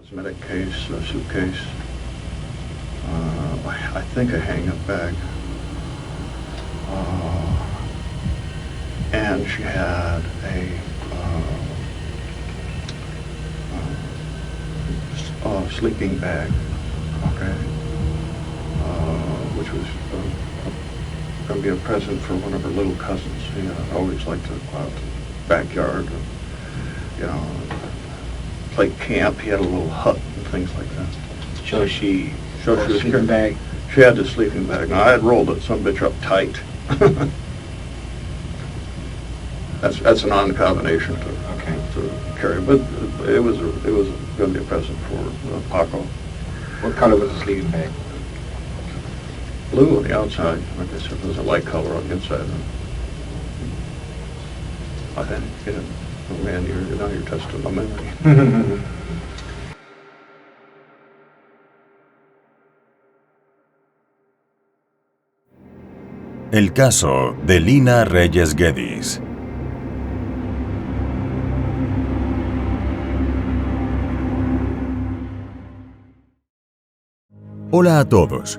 Cosmetic case, a suitcase, I think a hang-up bag, and she had a sleeping bag, okay, which was going to be a present for one of her little cousins. He always liked to go out to the backyard, and, you know, play camp. He had a little hut and things like that. So she So had she a was sleeping bag. She had the sleeping bag. Now I had rolled it, some bitch, up tight. That's an odd combination to carry, but it was going to be a present for Paco. What color was the sleeping bag? Blue on the outside, like I said, there's a light color on the inside. I think, yeah. Oh man, you're testing my memory. El caso de Lina Reyes Geddes. Hola a todos.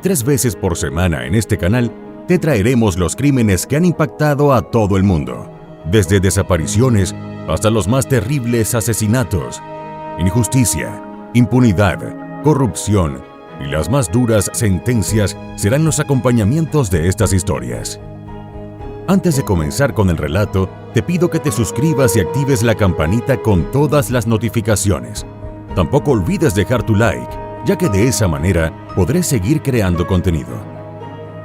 3 veces por semana en este canal te traeremos los crímenes que han impactado a todo el mundo, desde desapariciones hasta los más terribles asesinatos. Injusticia, impunidad, corrupción y las más duras sentencias serán los acompañamientos de estas historias. Antes de comenzar con el relato, te pido que te suscribas y actives la campanita con todas las notificaciones. Tampoco olvides dejar tu like, ya que de esa manera podré seguir creando contenido.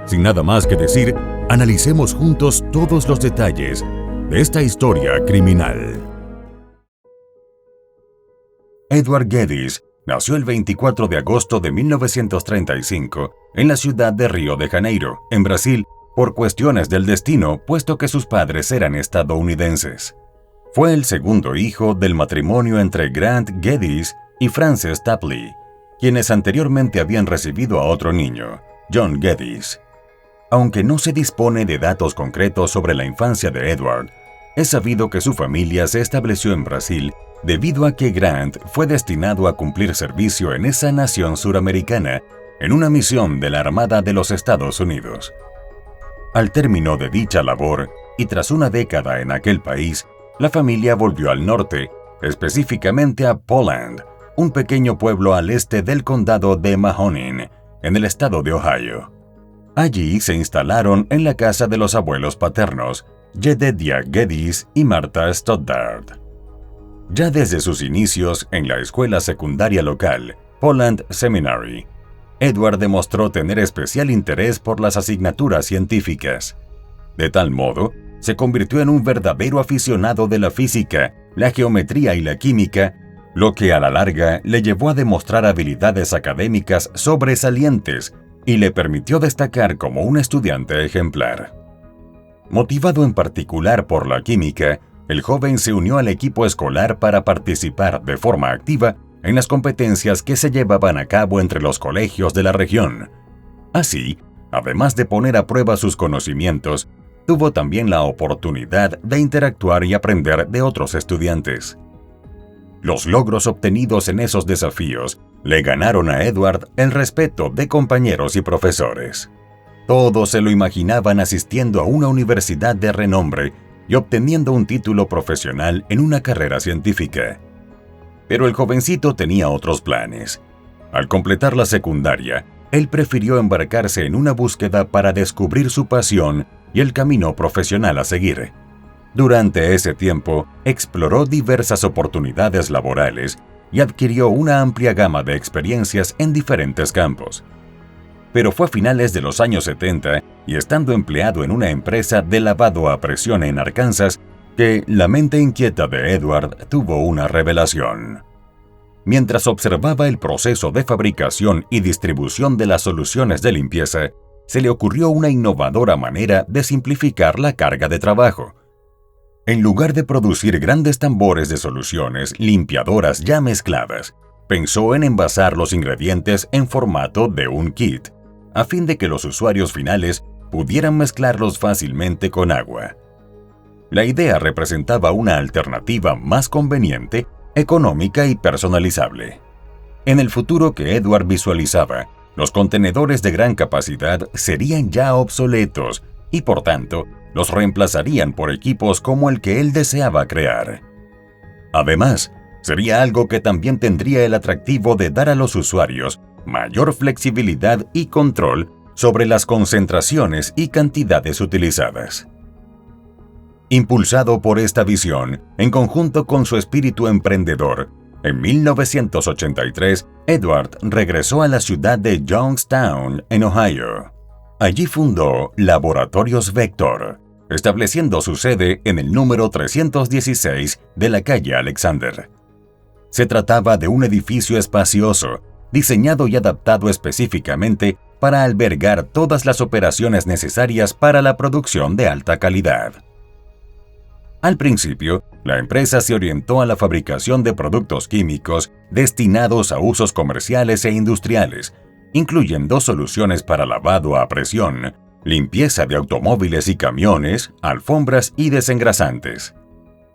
Sin nada más que decir, analicemos juntos todos los detalles de esta historia criminal. Edward Geddes nació el 24 de agosto de 1935 en la ciudad de Río de Janeiro, en Brasil, por cuestiones del destino, puesto que sus padres eran estadounidenses. Fue el segundo hijo del matrimonio entre Grant Geddes y Frances Tapley, quienes anteriormente habían recibido a otro niño, John Geddes. Aunque no se dispone de datos concretos sobre la infancia de Edward, es sabido que su familia se estableció en Brasil debido a que Grant fue destinado a cumplir servicio en esa nación suramericana en una misión de la Armada de los Estados Unidos. Al término de dicha labor, y tras una década en aquel país, la familia volvió al norte, específicamente a Poland, un pequeño pueblo al este del condado de Mahoning, en el estado de Ohio. Allí se instalaron en la casa de los abuelos paternos, Jedediah Geddes y Martha Stoddard. Ya desde sus inicios en la escuela secundaria local, Poland Seminary, Edward demostró tener especial interés por las asignaturas científicas. De tal modo, se convirtió en un verdadero aficionado de la física, la geometría y la química, lo que a la larga le llevó a demostrar habilidades académicas sobresalientes y le permitió destacar como un estudiante ejemplar. Motivado en particular por la química, el joven se unió al equipo escolar para participar de forma activa en las competencias que se llevaban a cabo entre los colegios de la región. Así, además de poner a prueba sus conocimientos, tuvo también la oportunidad de interactuar y aprender de otros estudiantes. Los logros obtenidos en esos desafíos le ganaron a Edward el respeto de compañeros y profesores. Todos se lo imaginaban asistiendo a una universidad de renombre y obteniendo un título profesional en una carrera científica. Pero el jovencito tenía otros planes. Al completar la secundaria, él prefirió embarcarse en una búsqueda para descubrir su pasión y el camino profesional a seguir. Durante ese tiempo, exploró diversas oportunidades laborales y adquirió una amplia gama de experiencias en diferentes campos. Pero fue a finales de los años 70 y estando empleado en una empresa de lavado a presión en Arkansas que la mente inquieta de Edward tuvo una revelación. Mientras observaba el proceso de fabricación y distribución de las soluciones de limpieza, se le ocurrió una innovadora manera de simplificar la carga de trabajo. En lugar de producir grandes tambores de soluciones limpiadoras ya mezcladas, pensó en envasar los ingredientes en formato de un kit, a fin de que los usuarios finales pudieran mezclarlos fácilmente con agua. La idea representaba una alternativa más conveniente económica y personalizable. En el futuro que Edward visualizaba, los contenedores de gran capacidad serían ya obsoletos y, por tanto, los reemplazarían por equipos como el que él deseaba crear. Además, sería algo que también tendría el atractivo de dar a los usuarios mayor flexibilidad y control sobre las concentraciones y cantidades utilizadas. Impulsado por esta visión, en conjunto con su espíritu emprendedor, en 1983, Edward regresó a la ciudad de Youngstown, en Ohio. Allí fundó Laboratorios Vector, estableciendo su sede en el número 316 de la calle Alexander. Se trataba de un edificio espacioso, diseñado y adaptado específicamente para albergar todas las operaciones necesarias para la producción de alta calidad. Al principio, la empresa se orientó a la fabricación de productos químicos destinados a usos comerciales e industriales, incluyendo soluciones para lavado a presión, limpieza de automóviles y camiones, alfombras y desengrasantes.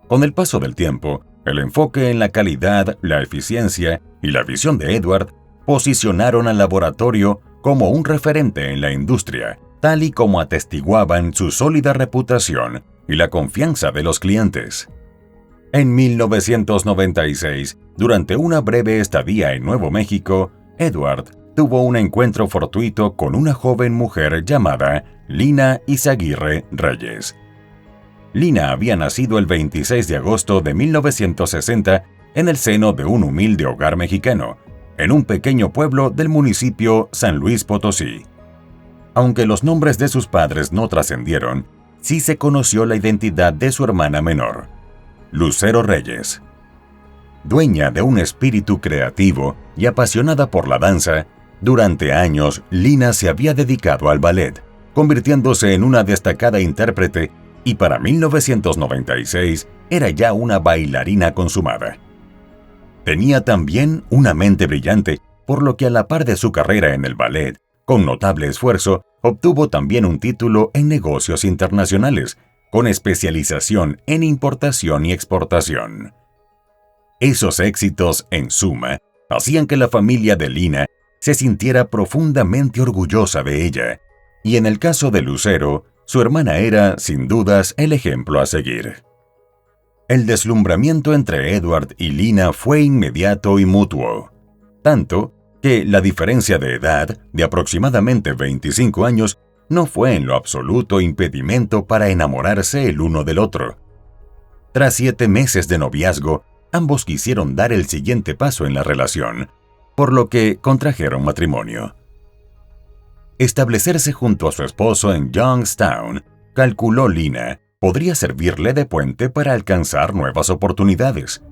Con el paso del tiempo, el enfoque en la calidad, la eficiencia y la visión de Edward posicionaron al laboratorio como un referente en la industria, tal y como atestiguaban su sólida reputación y la confianza de los clientes. En 1996, durante una breve estadía en Nuevo México, Edward tuvo un encuentro fortuito con una joven mujer llamada Lina Izaguirre Reyes. Lina había nacido el 26 de agosto de 1960 en el seno de un humilde hogar mexicano, en un pequeño pueblo del municipio San Luis Potosí. Aunque los nombres de sus padres no trascendieron, sí se conoció la identidad de su hermana menor, Lucero Reyes. Dueña de un espíritu creativo y apasionada por la danza, durante años Lina se había dedicado al ballet, convirtiéndose en una destacada intérprete y para 1996 era ya una bailarina consumada. Tenía también una mente brillante, por lo que a la par de su carrera en el ballet, con notable esfuerzo, obtuvo también un título en negocios internacionales, con especialización en importación y exportación. Esos éxitos, en suma, hacían que la familia de Lina se sintiera profundamente orgullosa de ella, y en el caso de Lucero, su hermana era, sin dudas, el ejemplo a seguir. El deslumbramiento entre Edward y Lina fue inmediato y mutuo, tanto que la diferencia de edad, de aproximadamente 25 años, no fue en lo absoluto impedimento para enamorarse el uno del otro. Tras 7 meses de noviazgo, ambos quisieron dar el siguiente paso en la relación, por lo que contrajeron matrimonio. Establecerse junto a su esposo en Youngstown, calculó Lina, podría servirle de puente para alcanzar nuevas oportunidades.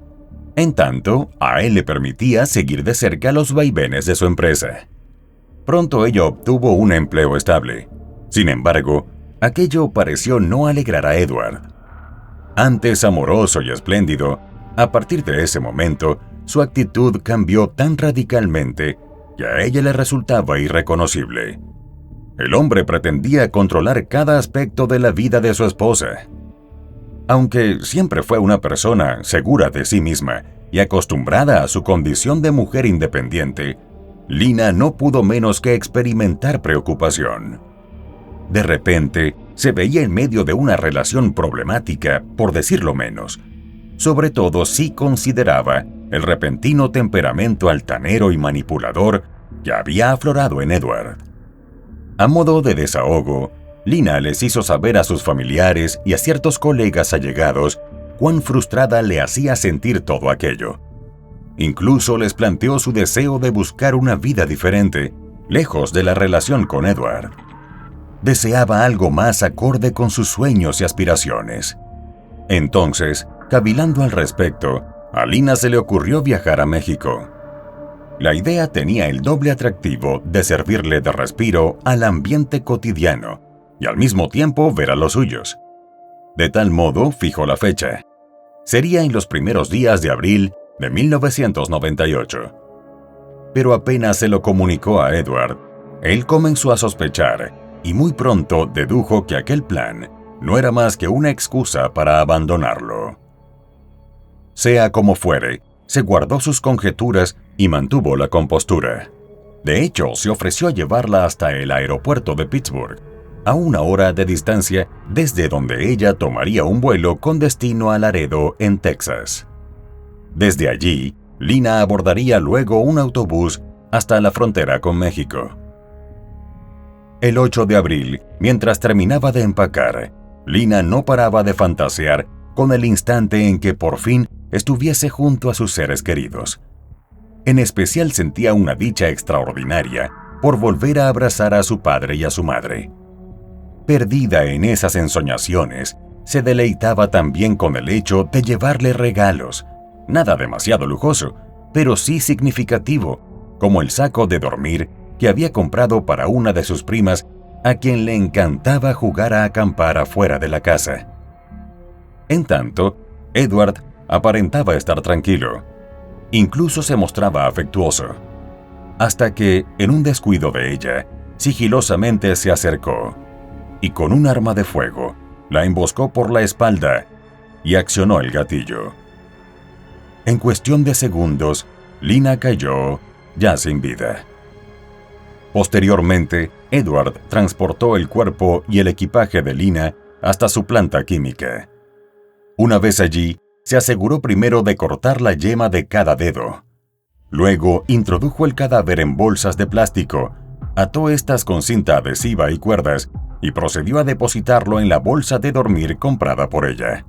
En tanto, a él le permitía seguir de cerca los vaivenes de su empresa. Pronto ella obtuvo un empleo estable. Sin embargo, aquello pareció no alegrar a Edward. Antes amoroso y espléndido, a partir de ese momento, su actitud cambió tan radicalmente que a ella le resultaba irreconocible. El hombre pretendía controlar cada aspecto de la vida de su esposa. Aunque siempre fue una persona segura de sí misma y acostumbrada a su condición de mujer independiente, Lina no pudo menos que experimentar preocupación. De repente, se veía en medio de una relación problemática, por decirlo menos, sobre todo si consideraba el repentino temperamento altanero y manipulador que había aflorado en Edward. A modo de desahogo, Lina les hizo saber a sus familiares y a ciertos colegas allegados cuán frustrada le hacía sentir todo aquello. Incluso les planteó su deseo de buscar una vida diferente, lejos de la relación con Edward. Deseaba algo más acorde con sus sueños y aspiraciones. Entonces, cavilando al respecto, a Lina se le ocurrió viajar a México. La idea tenía el doble atractivo de servirle de respiro al ambiente cotidiano y al mismo tiempo ver a los suyos. De tal modo, fijó la fecha. Sería en los primeros días de abril de 1998. Pero apenas se lo comunicó a Edward, él comenzó a sospechar y muy pronto dedujo que aquel plan no era más que una excusa para abandonarlo. Sea como fuere, se guardó sus conjeturas y mantuvo la compostura. De hecho, se ofreció a llevarla hasta el aeropuerto de Pittsburgh, a 1 hora de distancia desde donde ella tomaría un vuelo con destino a Laredo, en Texas. Desde allí, Lina abordaría luego un autobús hasta la frontera con México. El 8 de abril, mientras terminaba de empacar, Lina no paraba de fantasear con el instante en que por fin estuviese junto a sus seres queridos. En especial sentía una dicha extraordinaria por volver a abrazar a su padre y a su madre. Perdida en esas ensoñaciones, se deleitaba también con el hecho de llevarle regalos, nada demasiado lujoso, pero sí significativo, como el saco de dormir que había comprado para una de sus primas, a quien le encantaba jugar a acampar afuera de la casa. En tanto, Edward aparentaba estar tranquilo. Incluso se mostraba afectuoso. Hasta que, en un descuido de ella, sigilosamente se acercó y con un arma de fuego la emboscó por la espalda y accionó el gatillo. En cuestión de segundos, Lina cayó ya sin vida. Posteriormente, Edward transportó el cuerpo y el equipaje de Lina hasta su planta química. Una vez allí, se aseguró primero de cortar la yema de cada dedo. Luego introdujo el cadáver en bolsas de plástico, ató estas con cinta adhesiva y cuerdas y procedió a depositarlo en la bolsa de dormir comprada por ella.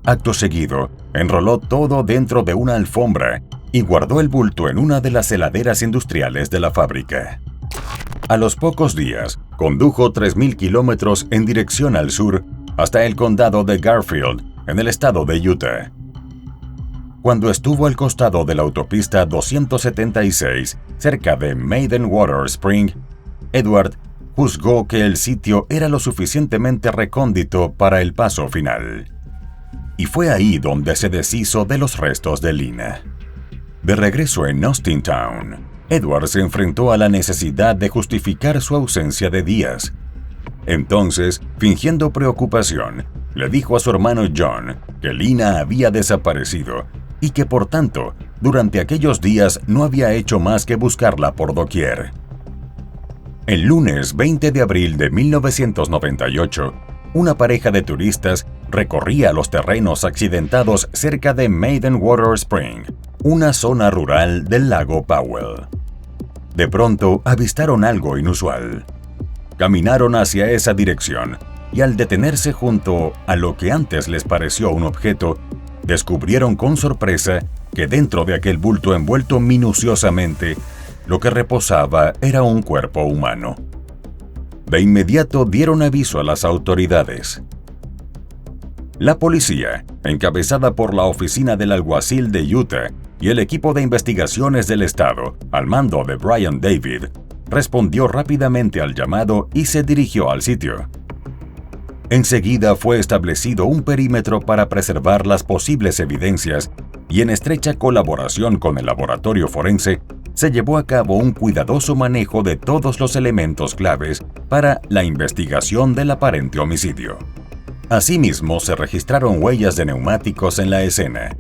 Acto seguido, enroló todo dentro de una alfombra y guardó el bulto en una de las heladeras industriales de la fábrica. A los pocos días, condujo 3.000 kilómetros en dirección al sur hasta el condado de Garfield, en el estado de Utah. Cuando estuvo al costado de la autopista 276, cerca de Maiden Water Spring, Edward juzgó que el sitio era lo suficientemente recóndito para el paso final. Y fue ahí donde se deshizo de los restos de Lina. De regreso en Austintown, Edward se enfrentó a la necesidad de justificar su ausencia de días. Entonces, fingiendo preocupación, le dijo a su hermano John que Lina había desaparecido y que por tanto, durante aquellos días no había hecho más que buscarla por doquier. El lunes 20 de abril de 1998, una pareja de turistas recorría los terrenos accidentados cerca de Maiden Water Spring, una zona rural del lago Powell. De pronto avistaron algo inusual. Caminaron hacia esa dirección y al detenerse junto a lo que antes les pareció un objeto, descubrieron con sorpresa que dentro de aquel bulto envuelto minuciosamente, lo que reposaba era un cuerpo humano. De inmediato dieron aviso a las autoridades. La policía, encabezada por la oficina del alguacil de Utah y el equipo de investigaciones del estado, al mando de Brian David, respondió rápidamente al llamado y se dirigió al sitio. Enseguida fue establecido un perímetro para preservar las posibles evidencias y en estrecha colaboración con el laboratorio forense, se llevó a cabo un cuidadoso manejo de todos los elementos claves para la investigación del aparente homicidio. Asimismo, se registraron huellas de neumáticos en la escena.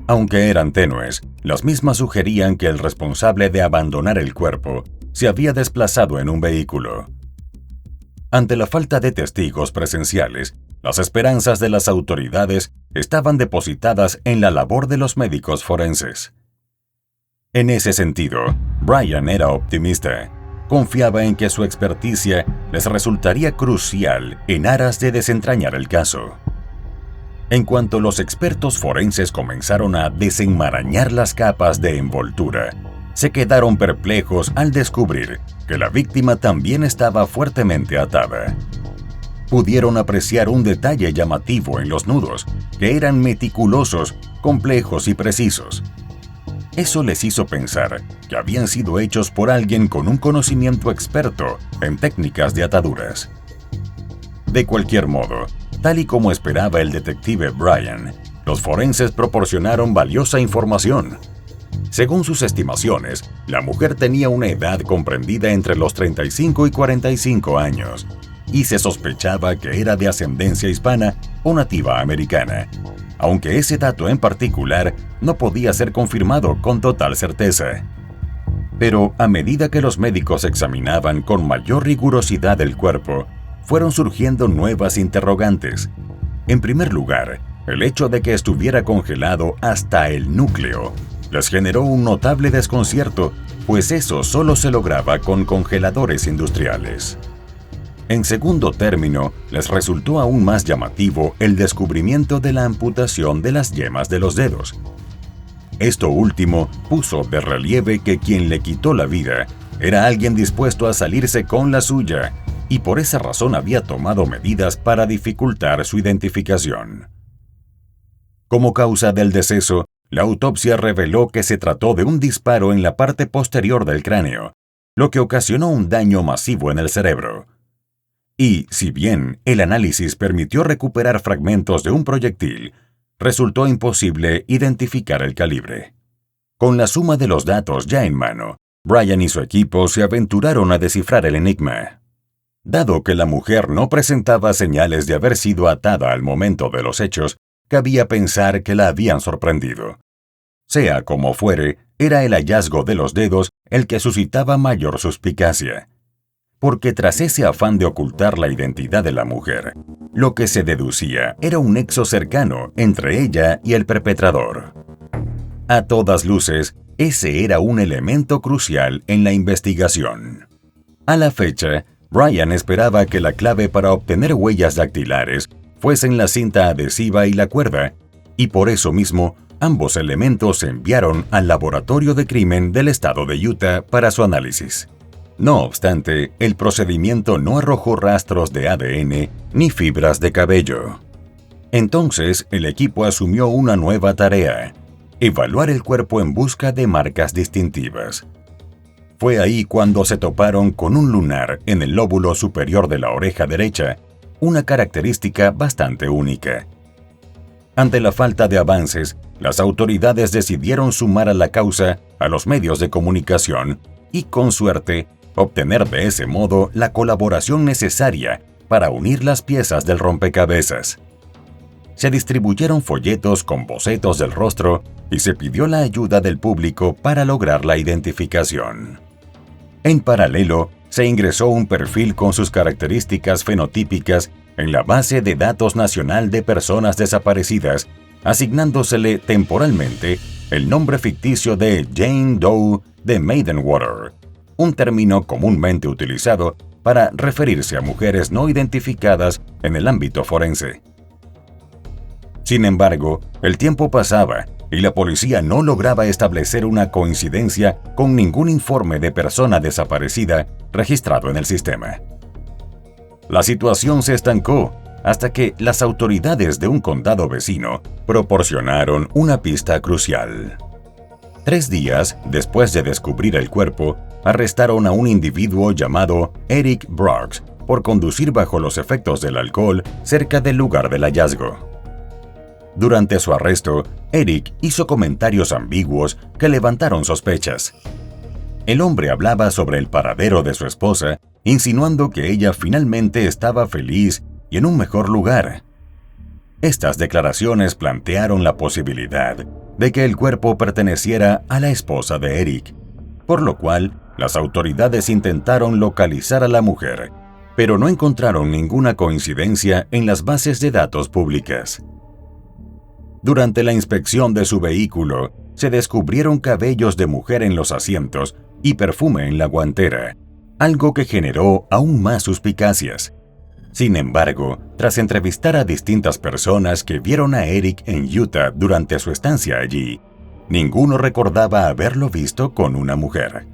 Aunque eran tenues, las mismas sugerían que el responsable de abandonar el cuerpo se había desplazado en un vehículo. Ante la falta de testigos presenciales, las esperanzas de las autoridades estaban depositadas en la labor de los médicos forenses. En ese sentido, Brian era optimista. Confiaba en que su experticia les resultaría crucial en aras de desentrañar el caso. En cuanto los expertos forenses comenzaron a desenmarañar las capas de envoltura, se quedaron perplejos al descubrir que la víctima también estaba fuertemente atada. Pudieron apreciar un detalle llamativo en los nudos, que eran meticulosos, complejos y precisos. Eso les hizo pensar que habían sido hechos por alguien con un conocimiento experto en técnicas de ataduras. De cualquier modo, tal y como esperaba el detective Brian, los forenses proporcionaron valiosa información. Según sus estimaciones, la mujer tenía una edad comprendida entre los 35 y 45 años, y se sospechaba que era de ascendencia hispana o nativa americana, aunque ese dato en particular no podía ser confirmado con total certeza. Pero a medida que los médicos examinaban con mayor rigurosidad el cuerpo, fueron surgiendo nuevas interrogantes. En primer lugar, el hecho de que estuviera congelado hasta el núcleo les generó un notable desconcierto, pues eso solo se lograba con congeladores industriales. En segundo término, les resultó aún más llamativo el descubrimiento de la amputación de las yemas de los dedos. Esto último puso de relieve que quien le quitó la vida era alguien dispuesto a salirse con la suya, y por esa razón había tomado medidas para dificultar su identificación. Como causa del deceso, la autopsia reveló que se trató de un disparo en la parte posterior del cráneo, lo que ocasionó un daño masivo en el cerebro. Y, si bien el análisis permitió recuperar fragmentos de un proyectil, resultó imposible identificar el calibre. Con la suma de los datos ya en mano, Bryan y su equipo se aventuraron a descifrar el enigma. Dado que la mujer no presentaba señales de haber sido atada al momento de los hechos, cabía pensar que la habían sorprendido. Sea como fuere, era el hallazgo de los dedos el que suscitaba mayor suspicacia. Porque tras ese afán de ocultar la identidad de la mujer, lo que se deducía era un nexo cercano entre ella y el perpetrador. A todas luces, ese era un elemento crucial en la investigación. A la fecha, Bryan esperaba que la clave para obtener huellas dactilares fuesen la cinta adhesiva y la cuerda, y por eso mismo, ambos elementos se enviaron al laboratorio de crimen del estado de Utah para su análisis. No obstante, el procedimiento no arrojó rastros de ADN ni fibras de cabello. Entonces, el equipo asumió una nueva tarea: evaluar el cuerpo en busca de marcas distintivas. Fue ahí cuando se toparon con un lunar en el lóbulo superior de la oreja derecha, una característica bastante única. Ante la falta de avances, las autoridades decidieron sumar a la causa a los medios de comunicación y, con suerte, obtener de ese modo la colaboración necesaria para unir las piezas del rompecabezas. Se distribuyeron folletos con bocetos del rostro y se pidió la ayuda del público para lograr la identificación. En paralelo, se ingresó un perfil con sus características fenotípicas en la base de datos nacional de personas desaparecidas, asignándosele temporalmente el nombre ficticio de Jane Doe de Maidenwater, un término comúnmente utilizado para referirse a mujeres no identificadas en el ámbito forense. Sin embargo, el tiempo pasaba y la policía no lograba establecer una coincidencia con ningún informe de persona desaparecida registrado en el sistema. La situación se estancó hasta que las autoridades de un condado vecino proporcionaron una pista crucial. 3 días después de descubrir el cuerpo, arrestaron a un individuo llamado Eric Brooks por conducir bajo los efectos del alcohol cerca del lugar del hallazgo. Durante su arresto, Eric hizo comentarios ambiguos que levantaron sospechas. El hombre hablaba sobre el paradero de su esposa, insinuando que ella finalmente estaba feliz y en un mejor lugar. Estas declaraciones plantearon la posibilidad de que el cuerpo perteneciera a la esposa de Eric, por lo cual las autoridades intentaron localizar a la mujer, pero no encontraron ninguna coincidencia en las bases de datos públicas. Durante la inspección de su vehículo, se descubrieron cabellos de mujer en los asientos y perfume en la guantera, algo que generó aún más suspicacias. Sin embargo, tras entrevistar a distintas personas que vieron a Eric en Utah durante su estancia allí, ninguno recordaba haberlo visto con una mujer.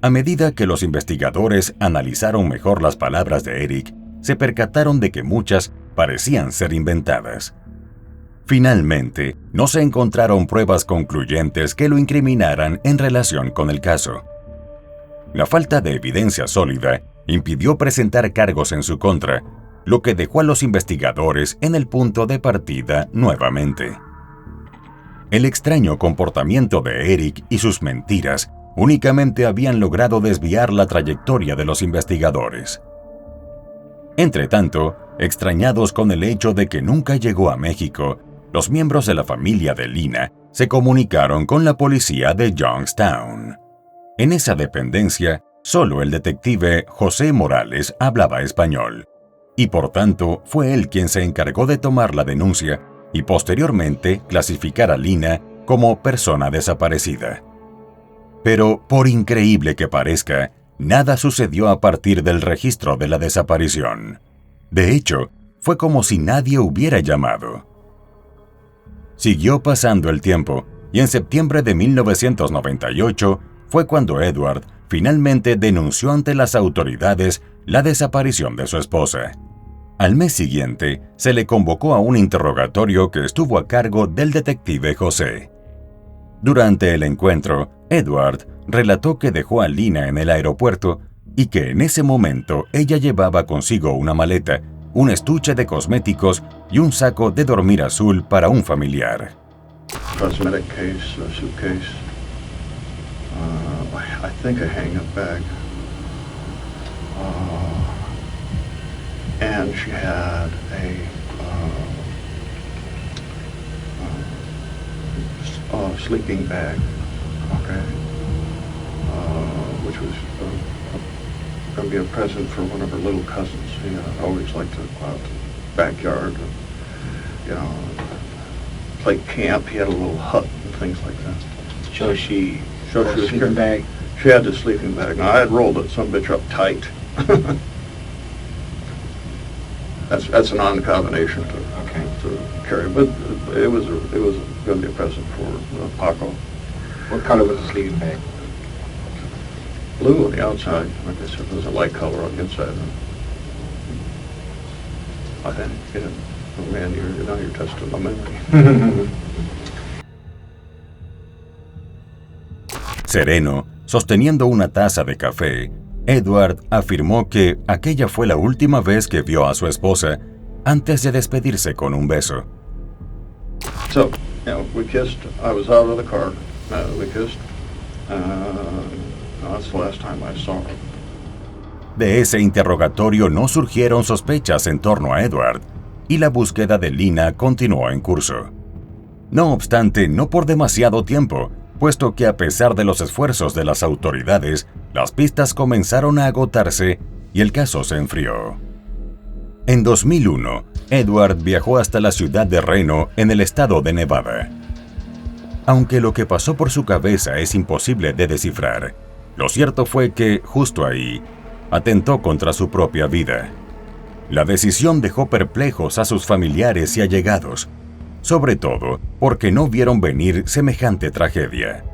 A medida que los investigadores analizaron mejor las palabras de Eric, se percataron de que muchas parecían ser inventadas. Finalmente, no se encontraron pruebas concluyentes que lo incriminaran en relación con el caso. La falta de evidencia sólida impidió presentar cargos en su contra, lo que dejó a los investigadores en el punto de partida nuevamente. El extraño comportamiento de Eric y sus mentiras únicamente habían logrado desviar la trayectoria de los investigadores. Entretanto, extrañados con el hecho de que nunca llegó a México, los miembros de la familia de Lina se comunicaron con la policía de Youngstown. En esa dependencia, solo el detective José Morales hablaba español, y por tanto fue él quien se encargó de tomar la denuncia y posteriormente clasificar a Lina como persona desaparecida. Pero, por increíble que parezca, nada sucedió a partir del registro de la desaparición. De hecho, fue como si nadie hubiera llamado. Siguió pasando el tiempo, y en septiembre de 1998 fue cuando Edward finalmente denunció ante las autoridades la desaparición de su esposa. Al mes siguiente, se le convocó a un interrogatorio que estuvo a cargo del detective José. Durante el encuentro, Edward relató que dejó a Lina en el aeropuerto y que en ese momento ella llevaba consigo una maleta, un estuche de cosméticos y un saco de dormir azul para un familiar. Cosmetic case, a suitcase, I think a hang-up bag. And she had a sleeping bag, okay, which was going to be a present for one of her little cousins. He always liked to go out to the backyard and, play camp. He had a little hut and things like that. So she So had she a was sleeping bag. She had the sleeping bag. Now, I had rolled it, some bitch, up tight. That's a non-combination Okay. to carry, but it was going to be a present for Paco. What color was the sleeping bag? Blue on the outside, like I said, there's a light color on the inside. I think, oh man, you're testing my memory. Sereno, sosteniendo una taza de café, Edward afirmó que aquella fue la última vez que vio a su esposa antes de despedirse con un beso. So, we kissed. I was out of the car. We kissed. That's the last time I saw her. De ese interrogatorio no surgieron sospechas en torno a Edward, y la búsqueda de Lina continuó en curso. No obstante, no por demasiado tiempo, puesto que a pesar de los esfuerzos de las autoridades, las pistas comenzaron a agotarse y el caso se enfrió. En 2001, Edward viajó hasta la ciudad de Reno, en el estado de Nevada. Aunque lo que pasó por su cabeza es imposible de descifrar, lo cierto fue que, justo ahí, atentó contra su propia vida. La decisión dejó perplejos a sus familiares y allegados, sobre todo porque no vieron venir semejante tragedia.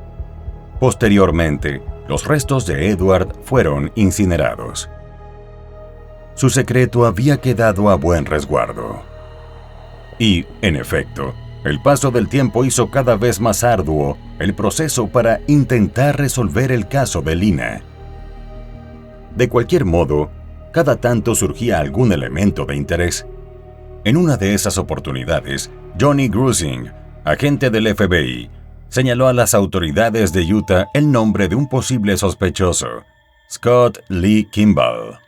Posteriormente, los restos de Edward fueron incinerados. Su secreto había quedado a buen resguardo. Y, en efecto, el paso del tiempo hizo cada vez más arduo el proceso para intentar resolver el caso de Lina. De cualquier modo, cada tanto surgía algún elemento de interés. En una de esas oportunidades, Johnny Grusing, agente del FBI, señaló a las autoridades de Utah el nombre de un posible sospechoso, Scott Lee Kimball.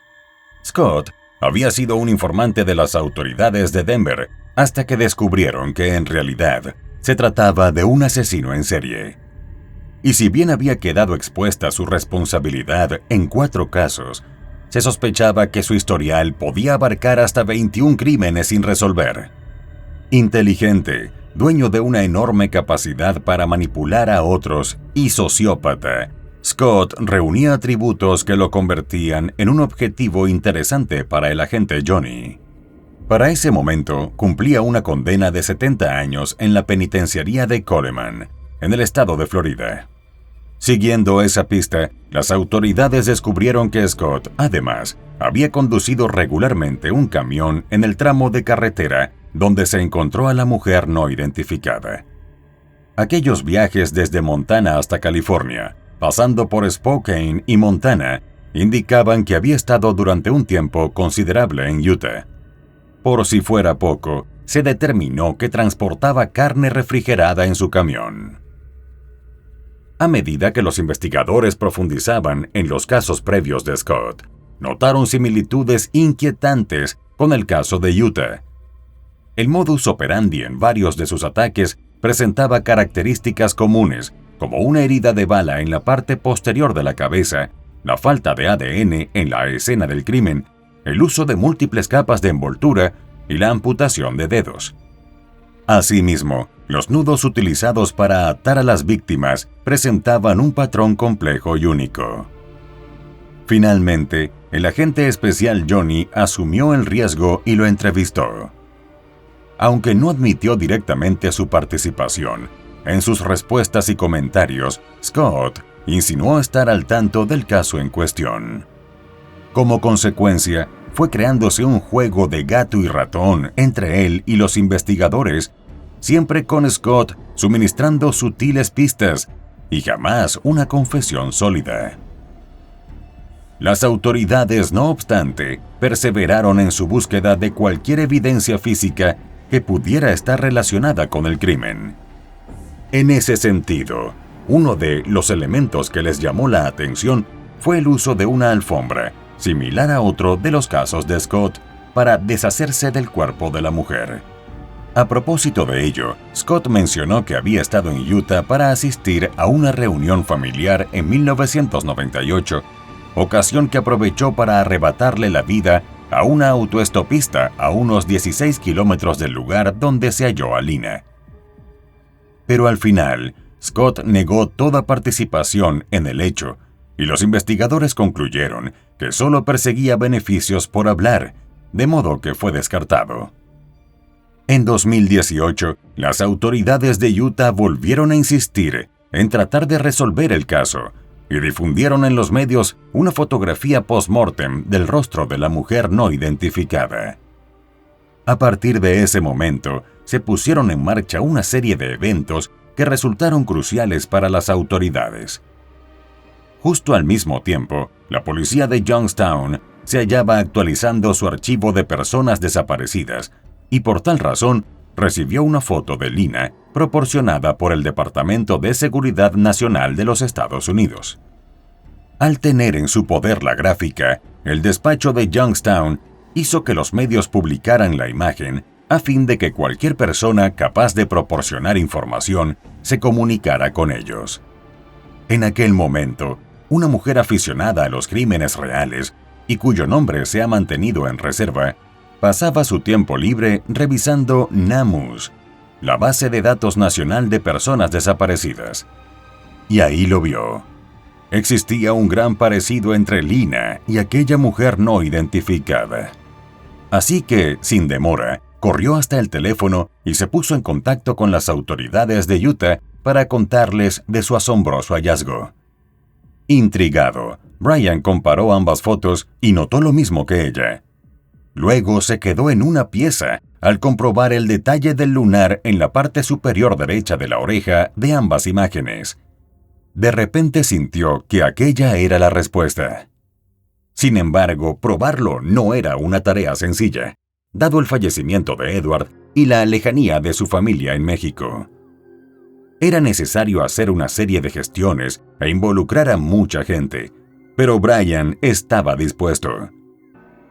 Scott había sido un informante de las autoridades de Denver hasta que descubrieron que en realidad se trataba de un asesino en serie. Y si bien había quedado expuesta su responsabilidad en 4 casos, se sospechaba que su historial podía abarcar hasta 21 crímenes sin resolver. Inteligente, dueño de una enorme capacidad para manipular a otros y sociópata, Scott reunía atributos que lo convertían en un objetivo interesante para el agente Johnny. Para ese momento, cumplía una condena de 70 años en la penitenciaría de Coleman, en el estado de Florida. Siguiendo esa pista, las autoridades descubrieron que Scott, además, había conducido regularmente un camión en el tramo de carretera donde se encontró a la mujer no identificada. Aquellos viajes desde Montana hasta California, pasando por Spokane y Montana, indicaban que había estado durante un tiempo considerable en Utah. Por si fuera poco, se determinó que transportaba carne refrigerada en su camión. A medida que los investigadores profundizaban en los casos previos de Scott, notaron similitudes inquietantes con el caso de Utah. El modus operandi en varios de sus ataques presentaba características comunes, como una herida de bala en la parte posterior de la cabeza, la falta de ADN en la escena del crimen, el uso de múltiples capas de envoltura y la amputación de dedos. Asimismo, los nudos utilizados para atar a las víctimas presentaban un patrón complejo y único. Finalmente, el agente especial Johnny asumió el riesgo y lo entrevistó. Aunque no admitió directamente su participación, en sus respuestas y comentarios, Scott insinuó estar al tanto del caso en cuestión. Como consecuencia, fue creándose un juego de gato y ratón entre él y los investigadores, siempre con Scott suministrando sutiles pistas y jamás una confesión sólida. Las autoridades, no obstante, perseveraron en su búsqueda de cualquier evidencia física que pudiera estar relacionada con el crimen. En ese sentido, uno de los elementos que les llamó la atención fue el uso de una alfombra, similar a otro de los casos de Scott, para deshacerse del cuerpo de la mujer. A propósito de ello, Scott mencionó que había estado en Utah para asistir a una reunión familiar en 1998, ocasión que aprovechó para arrebatarle la vida a una autoestopista a unos 16 kilómetros del lugar donde se halló a Lina. Pero al final, Scott negó toda participación en el hecho, y los investigadores concluyeron que solo perseguía beneficios por hablar, de modo que fue descartado. En 2018, las autoridades de Utah volvieron a insistir en tratar de resolver el caso y difundieron en los medios una fotografía post-mortem del rostro de la mujer no identificada. A partir de ese momento, se pusieron en marcha una serie de eventos que resultaron cruciales para las autoridades. Justo al mismo tiempo, la policía de Youngstown se hallaba actualizando su archivo de personas desaparecidas y por tal razón recibió una foto de Lina proporcionada por el Departamento de Seguridad Nacional de los Estados Unidos. Al tener en su poder la gráfica, el despacho de Youngstown hizo que los medios publicaran la imagen a fin de que cualquier persona capaz de proporcionar información se comunicara con ellos. En aquel momento, una mujer aficionada a los crímenes reales y cuyo nombre se ha mantenido en reserva, pasaba su tiempo libre revisando NamUs, la base de datos nacional de personas desaparecidas. Y ahí lo vio. Existía un gran parecido entre Lina y aquella mujer no identificada. Así que, sin demora, corrió hasta el teléfono y se puso en contacto con las autoridades de Utah para contarles de su asombroso hallazgo. Intrigado, Brian comparó ambas fotos y notó lo mismo que ella. Luego se quedó en una pieza al comprobar el detalle del lunar en la parte superior derecha de la oreja de ambas imágenes. De repente sintió que aquella era la respuesta. Sin embargo, probarlo no era una tarea sencilla, dado el fallecimiento de Edward y la lejanía de su familia en México. Era necesario hacer una serie de gestiones e involucrar a mucha gente, pero Brian estaba dispuesto.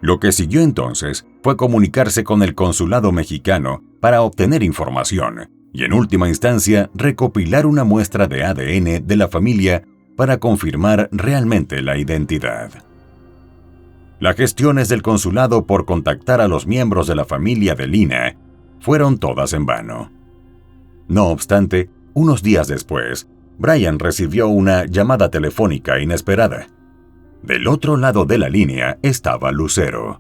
Lo que siguió entonces fue comunicarse con el consulado mexicano para obtener información y, en última instancia, recopilar una muestra de ADN de la familia para confirmar realmente la identidad. Las gestiones del consulado por contactar a los miembros de la familia de Lina fueron todas en vano. No obstante, unos días después, Brian recibió una llamada telefónica inesperada. Del otro lado de la línea estaba Lucero.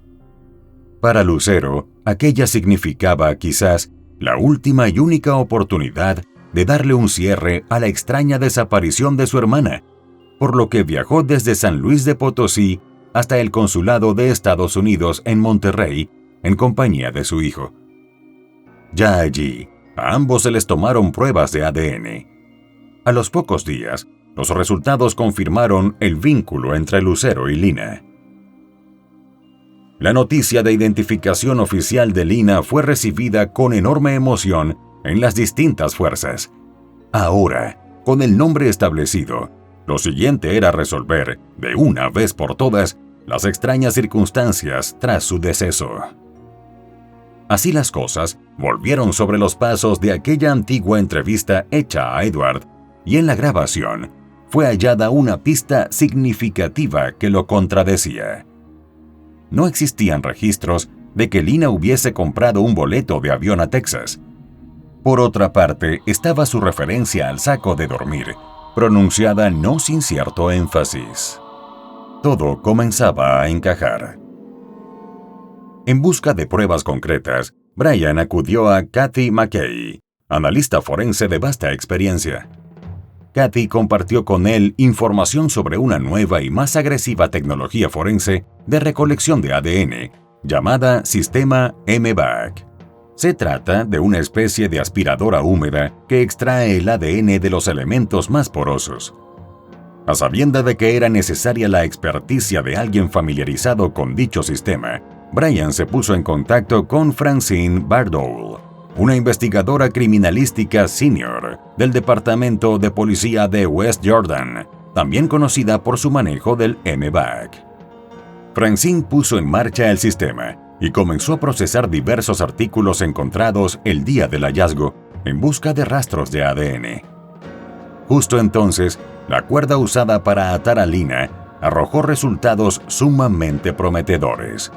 Para Lucero, aquella significaba quizás la última y única oportunidad de darle un cierre a la extraña desaparición de su hermana, por lo que viajó desde San Luis de Potosí hasta el consulado de Estados Unidos en Monterrey en compañía de su hijo. Ya allí, a ambos se les tomaron pruebas de ADN. A los pocos días, los resultados confirmaron el vínculo entre Lucero y Lina. La noticia de identificación oficial de Lina fue recibida con enorme emoción en las distintas fuerzas. Ahora, con el nombre establecido, lo siguiente era resolver, de una vez por todas, las extrañas circunstancias tras su deceso. Así las cosas, volvieron sobre los pasos de aquella antigua entrevista hecha a Edward, y en la grabación fue hallada una pista significativa que lo contradecía. No existían registros de que Lina hubiese comprado un boleto de avión a Texas. Por otra parte, estaba su referencia al saco de dormir, pronunciada no sin cierto énfasis. Todo comenzaba a encajar. En busca de pruebas concretas, Brian acudió a Kathy McKay, analista forense de vasta experiencia. Kathy compartió con él información sobre una nueva y más agresiva tecnología forense de recolección de ADN, llamada Sistema MBAC. Se trata de una especie de aspiradora húmeda que extrae el ADN de los elementos más porosos. A sabiendas de que era necesaria la experticia de alguien familiarizado con dicho sistema, Brian se puso en contacto con Francine Bardowell, una investigadora criminalística senior del Departamento de Policía de West Jordan, también conocida por su manejo del MBAC. Francine puso en marcha el sistema y comenzó a procesar diversos artículos encontrados el día del hallazgo en busca de rastros de ADN. Justo entonces, la cuerda usada para atar a Lina arrojó resultados sumamente prometedores.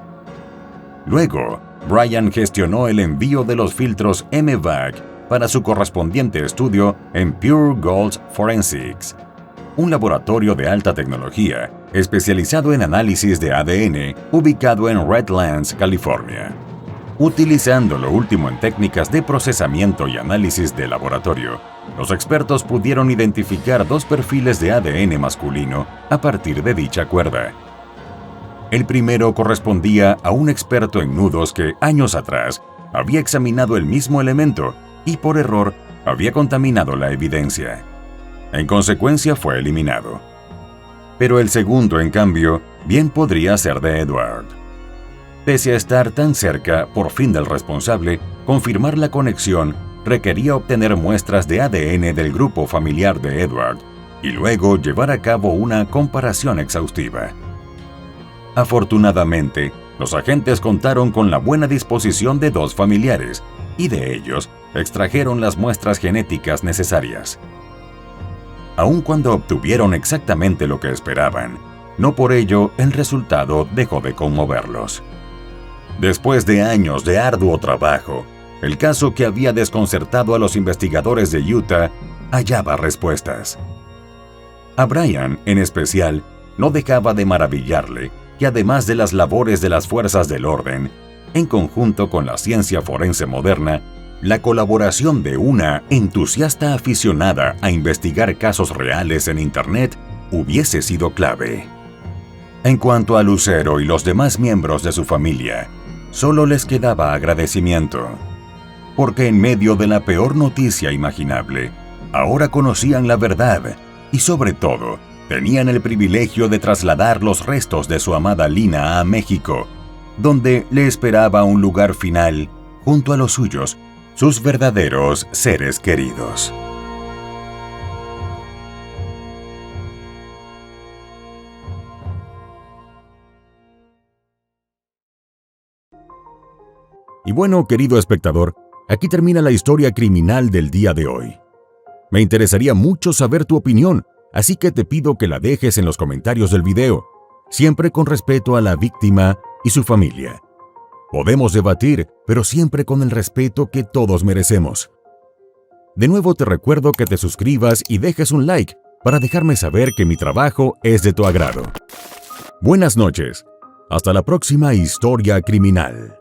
Luego, Brian gestionó el envío de los filtros MBAC para su correspondiente estudio en Pure Gold Forensics, un laboratorio de alta tecnología especializado en análisis de ADN ubicado en Redlands, California. Utilizando lo último en técnicas de procesamiento y análisis de laboratorio, los expertos pudieron identificar 2 perfiles de ADN masculino a partir de dicha cuerda. El primero correspondía a un experto en nudos que, años atrás, había examinado el mismo elemento y, por error, había contaminado la evidencia. En consecuencia, fue eliminado. Pero el segundo, en cambio, bien podría ser de Edward. Pese a estar tan cerca, por fin, del responsable, confirmar la conexión requería obtener muestras de ADN del grupo familiar de Edward y luego llevar a cabo una comparación exhaustiva. Afortunadamente, los agentes contaron con la buena disposición de 2 familiares y de ellos extrajeron las muestras genéticas necesarias. Aun cuando obtuvieron exactamente lo que esperaban, no por ello el resultado dejó de conmoverlos. Después de años de arduo trabajo, el caso que había desconcertado a los investigadores de Utah hallaba respuestas. A Brian, en especial, no dejaba de maravillarle que además de las labores de las fuerzas del orden, en conjunto con la ciencia forense moderna, la colaboración de una entusiasta aficionada a investigar casos reales en Internet hubiese sido clave. En cuanto a Lucero y los demás miembros de su familia, solo les quedaba agradecimiento, porque en medio de la peor noticia imaginable, ahora conocían la verdad y sobre todo, tenían el privilegio de trasladar los restos de su amada Lina a México, donde le esperaba un lugar final junto a los suyos, sus verdaderos seres queridos. Y bueno, querido espectador, aquí termina la historia criminal del día de hoy. Me interesaría mucho saber tu opinión, así que te pido que la dejes en los comentarios del video, siempre con respeto a la víctima y su familia. Podemos debatir, pero siempre con el respeto que todos merecemos. De nuevo te recuerdo que te suscribas y dejes un like para dejarme saber que mi trabajo es de tu agrado. Buenas noches. Hasta la próxima historia criminal.